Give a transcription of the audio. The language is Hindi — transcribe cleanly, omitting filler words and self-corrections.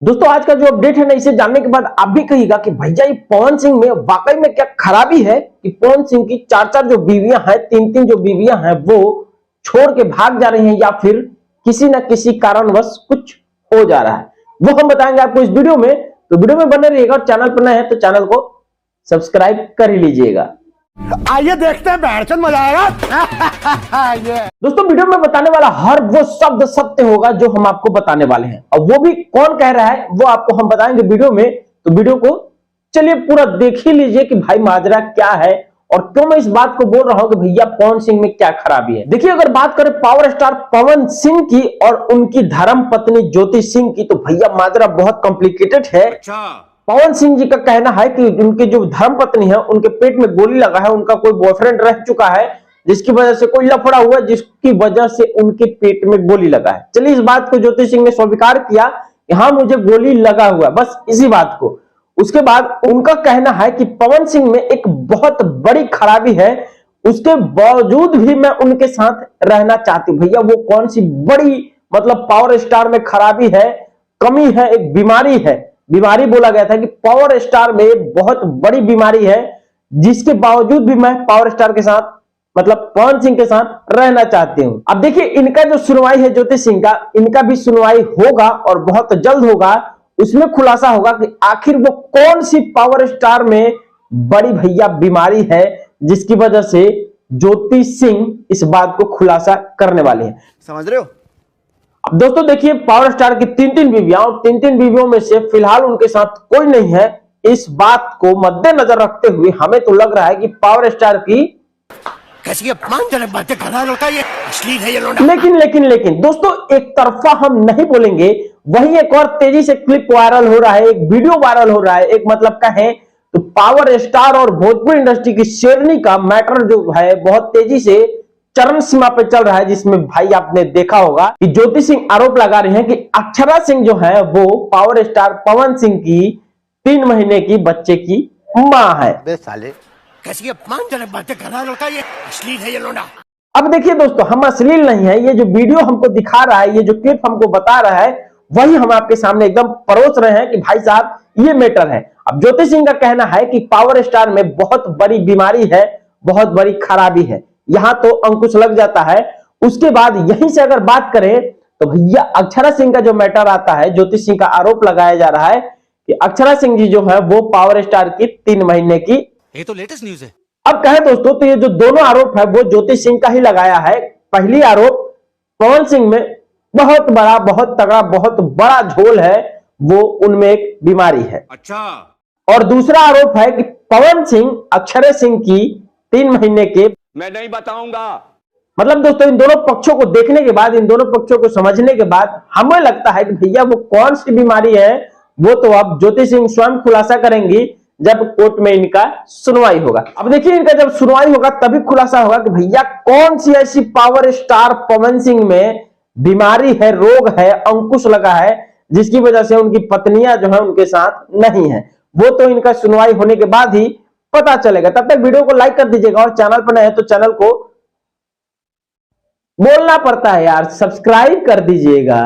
दोस्तों आज का जो अपडेट है ना, इसे जानने के बाद आप भी कहिएगा कि भैया ये पवन सिंह में वाकई में क्या खराबी है कि पवन सिंह की चार जो बीवियां हैं, तीन जो बीवियां हैं वो छोड़ के भाग जा रही हैं या फिर किसी ना किसी कारणवश कुछ हो जा रहा है, वो हम बताएंगे आपको इस वीडियो में। तो वीडियो में बने रहिएगा और चैनल पर नए हैं तो चैनल को सब्सक्राइब कर ही लीजिएगा। आइए देखते हैं, बैठचंद मजा आएगा। दोस्तों वीडियो में बताने वाला हर वो शब्द सत्य होगा जो हम आपको बताने वाले हैं, और वो भी कौन कह रहा है वो आपको हम बताएंगे वीडियो में। तो वीडियो को चलिए पूरा देख ही लीजिए कि भाई माजरा क्या है और क्यों मैं इस बात को बोल रहा हूं कि भैया पवन सिंह में क्या खराबी है। देखिए अगर बात करें पावर स्टार पवन सिंह की और उनकी धर्म पत्नी ज्योति सिंह की, तो भैया माजरा बहुत कॉम्प्लिकेटेड है। पवन सिंह जी का कहना है कि उनकी जो धर्मपत्नी है उनके पेट में गोली लगा है, उनका कोई बॉयफ्रेंड रह चुका है जिसकी वजह से कोई लफड़ा हुआ जिसकी वजह से उनके पेट में गोली लगा है। चलिए इस बात को ज्योति सिंह ने स्वीकार किया कि हाँ मुझे गोली लगा हुआ, बस इसी बात को। उसके बाद उनका कहना है कि पवन सिंह में एक बहुत बड़ी खराबी है, उसके बावजूद भी मैं उनके साथ रहना चाहती हूं। भैया वो कौन सी बड़ी मतलब पावर स्टार में खराबी है, कमी है, एक बीमारी है। बीमारी बोला गया था कि पावर स्टार में बहुत बड़ी बीमारी है जिसके बावजूद भी मैं पावर स्टार के साथ मतलब पवन सिंह के साथ रहना चाहती हूं। अब देखिए इनका जो सुनवाई है ज्योति सिंह का, इनका भी सुनवाई होगा और बहुत जल्द होगा। उसमें खुलासा होगा कि आखिर वो कौन सी पावर स्टार में बड़ी भैया बीमारी है जिसकी वजह से ज्योति सिंह इस बात को खुलासा करने वाले हैं। समझ रहे हो? अब दोस्तों देखिए पावर स्टार की तीन बीवियां और तीन बीवियों में से फिलहाल उनके साथ कोई नहीं है। इस बात को मद्देनजर रखते हुए हमें तो लग रहा है कि पावर स्टार की कैसी अपमानजनक बातें कर रहा है ये अश्लील है ये लोना। लेकिन दोस्तों एक तरफा हम नहीं बोलेंगे। वहीं एक और तेजी से क्लिप वायरल हो रहा है, एक वीडियो वायरल हो रहा है। एक मतलब कहें तो पावर स्टार और भोजपुरी इंडस्ट्री की शेरनी का मैटर जो है बहुत तेजी से चरम सीमा पे चल रहा है, जिसमें भाई आपने देखा होगा कि ज्योति सिंह आरोप लगा रही हैं कि अक्षरा सिंह जो है वो पावर स्टार पवन सिंह की 3 महीने की बच्चे की मां है। बे साले कैसी अपमानजनक बातें कर रहा है ये अश्लील है ये लोना। अब देखिए दोस्तों हम अश्लील नहीं है, ये जो वीडियो हमको दिखा रहा है, ये जो क्लिप हमको बता रहा है वही हम आपके सामने एकदम परोस रहे हैं कि भाई साहब ये मैटर है। अब ज्योति सिंह का कहना है कि पावर स्टार में बहुत बड़ी बीमारी है, बहुत बड़ी खराबी है, यहां तो अंकुश लग जाता है। उसके बाद यहीं से अगर बात करें तो भैया अक्षरा सिंह का जो मैटर आता है, ज्योति सिंह का आरोप लगाया जा रहा है कि अक्षरा सिंह जी जो है वो पावर स्टार की 3 महीने की, ये तो लेटेस्ट न्यूज़ है। अब कहे दोस्तों तो ये जो दोनों आरोप है वो ज्योति सिंह का ही लगाया है। पहली आरोप पवन सिंह में बहुत बड़ा, बहुत तगड़ा, बहुत बड़ा झोल है, वो उनमें एक बीमारी है। अच्छा। और दूसरा आरोप है कि पवन सिंह अक्षरा सिंह की 3 महीने के, मैं नहीं बताऊंगा। मतलब दोस्तों इन दोनों पक्षों को देखने के बाद, इन दोनों पक्षों को समझने के बाद हमें लगता है कि भैया वो कौन सी बीमारी है वो तो अब ज्योति सिंह स्वयं खुलासा करेंगी जब कोर्ट में इनका सुनवाई होगा। अब देखिए इनका जब सुनवाई होगा तभी खुलासा होगा कि भैया कौन सी ऐसी पावर स्टार पवन सिंह में बीमारी है, रोग है, अंकुश लगा है जिसकी वजह से उनकी पत्नियां जो है उनके साथ नहीं है। वो तो इनका सुनवाई होने के बाद ही पता चलेगा। तब तक वीडियो को लाइक कर दीजिएगा और चैनल पर नए हैं तो चैनल को बोलना पड़ता है यार, सब्सक्राइब कर दीजिएगा।